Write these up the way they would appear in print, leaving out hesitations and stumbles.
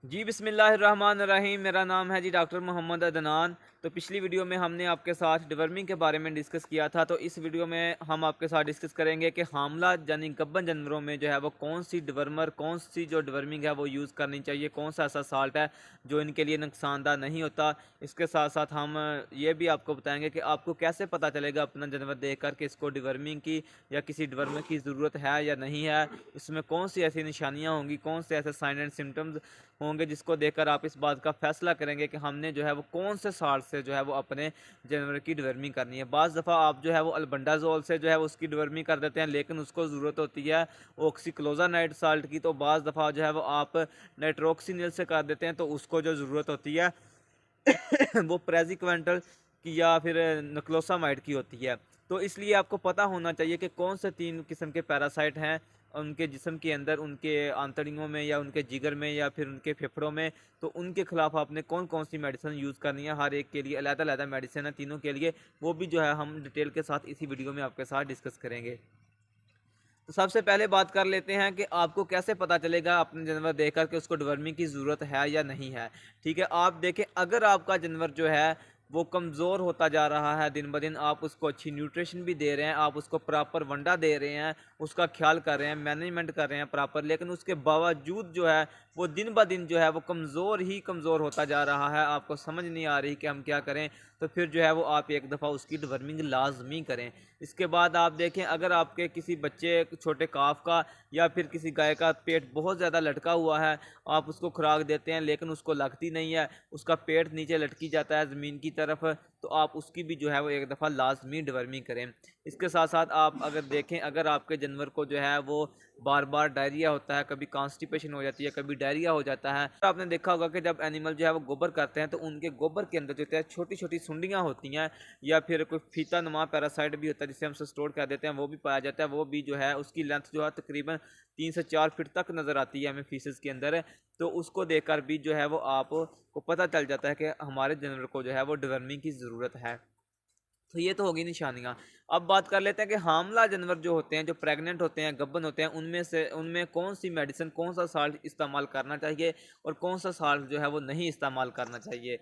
जी बिस्मिल्लाहिर्रहमानिर्रहीम। मेरा नाम है जी डॉक्टर मोहम्मद अदनान। तो पिछली वीडियो में हमने आपके साथ डिवर्मिंग के बारे में डिस्कस किया था। तो इस वीडियो में हम आपके साथ डिस्कस करेंगे कि हामला यानी गब्बन जानवरों में जो है वो कौन सी डिवर्मर, कौन सी जो डिवर्मिंग है वो यूज़ करनी चाहिए, कौन सा ऐसा साल्ट है जो इनके लिए नुकसानदाह नहीं होता। इसके साथ साथ हम ये भी आपको बताएंगे कि आपको कैसे पता चलेगा अपना जानवर देख कर कि इसको डिवर्मिंग की या किसी डिवर्मर की ज़रूरत है या नहीं है। इसमें कौन सी ऐसी निशानियाँ होंगी, कौन से ऐसे साइन एंड सिम्टम्स होंगे जिसको देखकर आप इस बात का फैसला करेंगे कि हमने जो है वो कौन से साल्ट से जो है वो अपने जानवर की डिवर्मिंग करनी है। बाज़ दफ़ा आप जो है वो अल्बेंडाजोल से जो है उसकी डिवर्मिंग कर देते हैं, लेकिन उसको ज़रूरत होती है ऑक्सीक्लोजानाइड साल्ट की। तो बाज़ दफ़ा जो है वो आप नाइट्रोक्सिनिल से कर देते हैं, तो उसको जो ज़रूरत होती है वो प्रेजिक्वेंटल की या फिर नक्लोसामाइड की होती है। तो इसलिए आपको पता होना चाहिए कि कौन से 3 किस्म के पैरासाइट हैं उनके जिस्म के अंदर, उनके आंतड़ियों में या उनके जिगर में या फिर उनके फेफड़ों में। तो उनके खिलाफ आपने कौन कौन सी मेडिसिन यूज़ करनी है, हर एक के लिए अलग-अलग मेडिसिन है तीनों के लिए। वो भी जो है हम डिटेल के साथ इसी वीडियो में आपके साथ डिस्कस करेंगे। तो सबसे पहले बात कर लेते हैं कि आपको कैसे पता चलेगा अपने जानवर देखकर कि उसको डिवर्मिंग की ज़रूरत है या नहीं है। ठीक है, आप देखें, अगर आपका जानवर जो है वो कमज़ोर होता जा रहा है दिन ब दिन, आप उसको अच्छी न्यूट्रिशन भी दे रहे हैं, आप उसको प्रॉपर वंडा दे रहे हैं, उसका ख्याल कर रहे हैं, मैनेजमेंट कर रहे हैं प्रॉपर, लेकिन उसके बावजूद जो है वो दिन ब दिन जो है वो कमज़ोर ही कमज़ोर होता जा रहा है, आपको समझ नहीं आ रही कि हम क्या करें। तो फिर जो है वो आप एक दफ़ा उसकी डिवर्मिंग लाजमी करें। इसके बाद आप देखें, अगर आपके किसी बच्चे छोटे काफ का या फिर किसी गाय का पेट बहुत ज़्यादा लटका हुआ है, आप उसको खुराक देते हैं लेकिन उसको लगती नहीं है, उसका पेट नीचे लटकी जाता है ज़मीन की तरफ, तो आप उसकी भी जो है वो एक दफ़ा लाजमी डिवर्मिंग करें। इसके साथ साथ आप अगर देखें, अगर आपके जानवर को जो है वो बार बार डायरिया होता है, कभी कॉन्स्टिपेशन हो जाती है, कभी डायरिया हो जाता है, तो आपने देखा होगा कि जब एनिमल जो है वो गोबर करते हैं तो उनके गोबर के अंदर जो है छोटी छोटी सुंडियाँ होती हैं या फिर कोई फीता नुमा पैरासाइट भी होता है जिसे हम स्टोर कर देते हैं, वो भी पाया जाता है। वो भी जो है उसकी लेंथ जो है तकरीबन 3 से 4 फीट तक नज़र आती है हमें फीसेस के अंदर। तो उसको देखकर भी जो है वो आपको पता चल जाता है कि हमारे जानवर को जो है वो डिवर्मिंग की ज़रूरत है। तो ये तो होगी निशानियाँ। अब बात कर लेते हैं कि हामला जानवर जो होते हैं, जो प्रेग्नेंट होते हैं, गब्बन होते हैं, उनमें कौन-सी मेडिसिन, कौन-सा साल्ट इस्तेमाल करना चाहिए और कौन-सा साल्ट जो है वो नहीं इस्तेमाल करना चाहिए।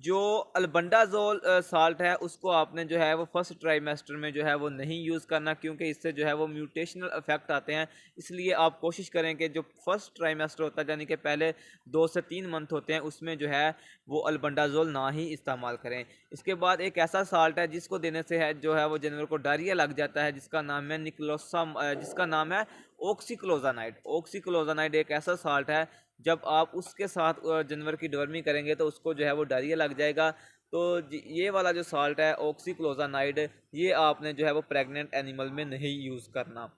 जो अल्बेंडाज़ोल साल्ट है उसको आपने जो है वो फर्स्ट ट्राइमेस्टर में जो है वो नहीं यूज़ करना, क्योंकि इससे जो है वो म्यूटेशनल इफ़ेक्ट आते हैं। इसलिए आप कोशिश करें कि जो फर्स्ट ट्राइमेस्टर होता है यानी कि पहले 2 से 3 मंथ होते हैं, उसमें जो है वो अल्बेंडाज़ोल ना ही इस्तेमाल करें। इसके बाद एक ऐसा साल्ट है जिसको देने से है जो है वो जानवर को डायरिया लग जाता है, जिसका नाम है जिसका नाम है ऑक्सीक्लोजानाइड। ऑक्सीक्लोजानाइड एक ऐसा साल्ट है, जब आप उसके साथ जानवर की डिवर्मिंग करेंगे तो उसको जो है वो डायरिया लग जाएगा। तो ये वाला जो साल्ट है ऑक्सीक्लोजानाइड, ये आपने जो है वो प्रेग्नेंट एनिमल में नहीं यूज़ करना।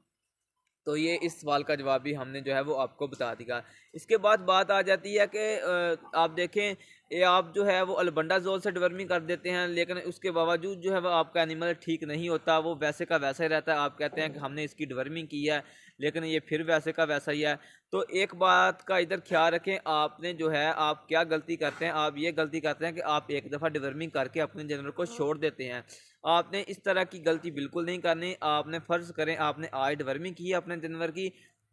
तो ये इस सवाल का जवाब भी हमने जो है वो आपको बता दिया। इसके बाद बात आ जाती है कि आप देखें, ये आप जो है वो अल्बेंडाज़ोल से डिवर्मिंग कर देते हैं, लेकिन उसके बावजूद जो है वो आपका एनिमल ठीक नहीं होता, वो वैसे का वैसा ही रहता है। आप कहते हैं कि हमने इसकी डिवर्मिंग की है, लेकिन ये फिर वैसे का वैसा ही है। तो एक बात का इधर ख्याल रखें, आपने जो है आप क्या गलती करते हैं, आप ये गलती करते हैं कि आप एक दफ़ा डिवर्मिंग करके अपने जानवर को छोड़ देते हैं। आपने इस तरह की गलती बिल्कुल नहीं करनी। आपने फ़र्ज़ करें आपने आज डिवर्मिंग की है अपने जानवर की,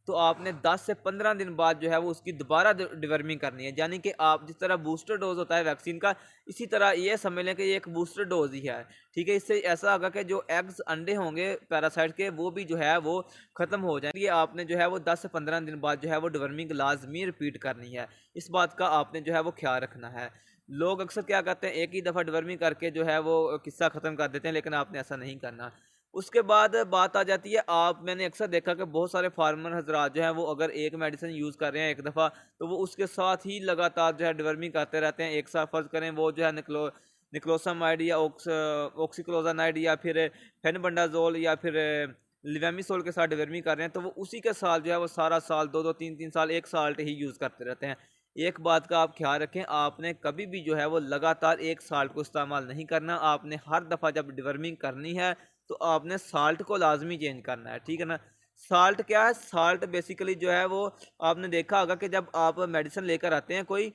तो आपने 10 से 15 दिन बाद जो है वो उसकी दोबारा डिवर्मिंग करनी है। यानी कि आप जिस तरह बूस्टर डोज होता है वैक्सीन का, इसी तरह ये समझ लें कि ये एक बूस्टर डोज ही है। ठीक है, इससे ऐसा होगा कि जो एग्स अंडे होंगे पैरासाइट के, वो भी जो है वो ख़त्म हो जाएंगे। आपने जो है वो 10 से 15 दिन बाद जो है वो डिवर्मिंग लाजमी रिपीट करनी है। इस बात का आपने जो है वो ख्याल रखना है। लोग अक्सर क्या करते हैं, एक ही दफ़ा डिवर्मिंग करके जो है वो किस्सा ख़त्म कर देते हैं, लेकिन आपने ऐसा नहीं करना। उसके बाद बात आ जाती है, मैंने अक्सर देखा कि बहुत सारे फार्मर हजरात जो हैं वो अगर एक मेडिसिन यूज़ कर रहे हैं एक दफ़ा, तो वो उसके साथ ही लगातार जो है डिवर्मिंग करते रहते हैं। एक साथ फ़र्ज़ करें वो जो है निक्लोसामाइड या ऑक्सीक्लोजानाइड या फिर फेनबंडाजोल या फिर लिवेमिसोल के साथ डिवर्मिंग कर रहे हैं, तो वो उसी के साथ जो है वो सारा साल 2-2 3-3 साल एक साल्ट ही यूज़ करते रहते हैं। एक बात का आप ख्याल रखें, आपने कभी भी जो है वो लगातार एक साल्ट को इस्तेमाल नहीं करना। आपने हर दफ़ा जब डिवर्मिंग करनी है तो आपने साल्ट को लाजमी चेंज करना है, ठीक है ना। साल्ट क्या है, साल्ट बेसिकली जो है वो आपने देखा होगा कि जब आप मेडिसिन लेकर आते हैं कोई,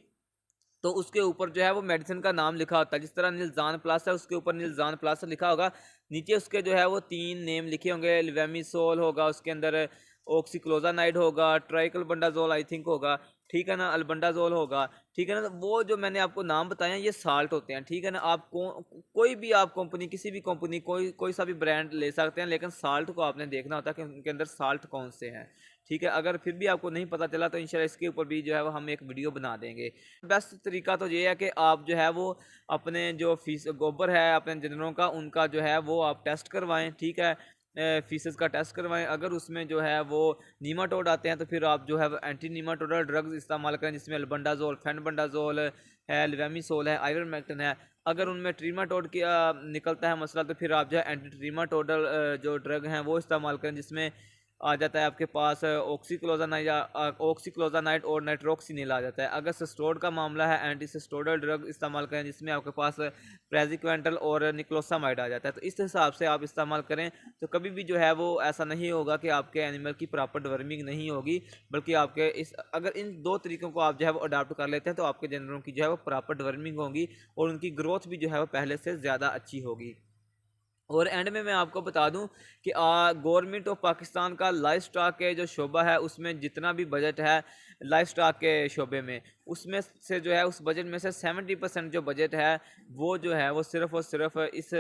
तो उसके ऊपर जो है वो मेडिसिन का नाम लिखा होता है। जिस तरह निल्जान प्लस है, उसके ऊपर निल्जान प्लस लिखा होगा, नीचे उसके जो है वो 3 नेम लिखे होंगे, लिवेमिसोल होगा, उसके अंदर ऑक्सीक्लोजानाइड होगा, ट्राइक्लोबेंडाजोल आई थिंक होगा। ठीक है ना, अल्बेंडाजोल होगा, ठीक है ना। तो वो जो मैंने आपको नाम बताया ये साल्ट होते हैं, ठीक है ना। आप कोई भी आप कंपनी, किसी भी कंपनी, कोई सा भी ब्रांड ले सकते हैं, लेकिन साल्ट को आपने देखना होता है कि उनके अंदर साल्ट कौन से हैं, ठीक है। अगर फिर भी आपको नहीं पता चला तो इंशाल्लाह इसके ऊपर भी जो है वो हम एक वीडियो बना देंगे। बेस्ट तरीका तो ये है कि आप जो है वो अपने जो फीस गोबर है अपने जानवरों का, उनका जो है वो आप टेस्ट करवाएं, ठीक है। फीसेस का टेस्ट करवाएं, अगर उसमें जो है वो नीमाटोड आते हैं तो फिर आप जो है एंटी नीमाटोडल ड्रग्स इस्तेमाल करें, जिसमें अल्बेंडाजोल, फेनबेंडाजोल है, लिवेमिसोल है, आइवरमेक्टिन है। अगर उनमें ट्रीमाटोड की निकलता है मसला, तो फिर आप जो है एंटी ट्रीमाटोडल जो ड्रग हैं वो इस्तेमाल करें, जिसमें आ जाता है आपके पास ऑक्सीक्लोजानाइड और नाइट्रोक्सिनिल आ जाता है। अगर सिस्टोड का मामला है, एंटी सिस्टोडल ड्रग इस्तेमाल करें, जिसमें आपके पास प्रेजिक्वेंटल और निक्लोसामाइड आ जाता है। तो इस हिसाब से आप इस्तेमाल करें, तो कभी भी जो है वो ऐसा नहीं होगा कि आपके एनिमल की प्रॉपर डिवर्मिंग नहीं होगी, बल्कि आपके इस अगर इन दो तरीकों को आप जो है वो अडाप्ट कर लेते हैं तो आपके जानवरों की जो है वो प्रॉपर डिवर्मिंग होगी और उनकी ग्रोथ भी जो है वो पहले से ज़्यादा अच्छी होगी। और एंड में मैं आपको बता दूं कि गवर्नमेंट ऑफ पाकिस्तान का लाइफ स्टॉक के जो शोबा है उसमें जितना भी बजट है लाइफ स्टॉक के शोबे में, उसमें से जो है उस बजट में से 70% जो बजट है वो जो है वो सिर्फ़ और सिर्फ इस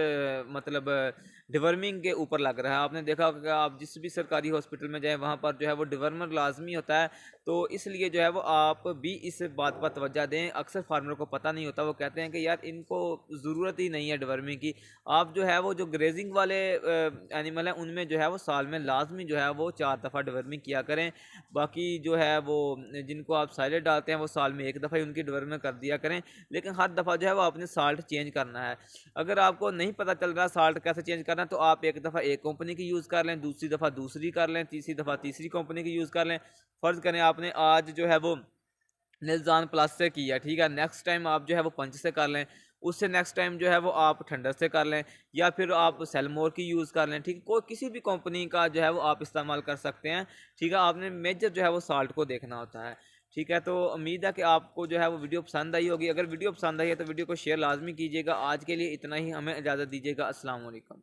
मतलब डिवर्मिंग के ऊपर लग रहा है। आपने देखा होगा कि आप जिस भी सरकारी हॉस्पिटल में जाएँ वहाँ पर जो है वो डिवर्मर लाजमी होता है, तो इसलिए जो है वो आप भी इस बात पर तवज्जो दें। अक्सर फार्मर को पता नहीं होता, वो कहते हैं कि यार इनको ज़रूरत ही नहीं है डिवर्मिंग की। आप जो है वो जो ग्रेजिंग वाले एनिमल हैं उनमें जो है वो साल में लाजमी जो है वो 4 दफ़ा डिवर्मिंग किया करें। बाकी जो है वो जिनको आप साइलेज डालते हैं वो साल में 1 दफ़ा ही उनकी डिवर्मिंग कर दिया करें, लेकिन हर दफ़ा जो है वो आपने साल्ट चेंज करना है। अगर आपको नहीं पता चल रहा साल्ट कैसे चेंज करना है, तो आप एक दफ़ा एक कंपनी की यूज़ कर लें, दूसरी दफ़ा दूसरी कर लें, तीसरी दफ़ा तीसरी कंपनी की यूज़ कर लें। फ़र्ज़ करें आपने आज जो है वो निल्जान प्लस से किया, ठीक है, नेक्स्ट टाइम आप जो है वो पंच से कर लें, उससे नेक्स्ट टाइम जो है वो आप ठंडर से कर लें, या फिर आप सेलमोर की यूज़ कर लें, ठीक है। कोई किसी भी कंपनी का जो है वो आप इस्तेमाल कर सकते हैं, ठीक है। आपने मेजर जो है वो साल्ट को देखना होता है, ठीक है। तो उम्मीद है कि आपको जो है वो वीडियो पसंद आई होगी। अगर वीडियो पसंद आई है तो वीडियो को शेयर लाजमी कीजिएगा। आज के लिए इतना ही, हमें इजाज़त दीजिएगा। अस्सलाम वालेकुम।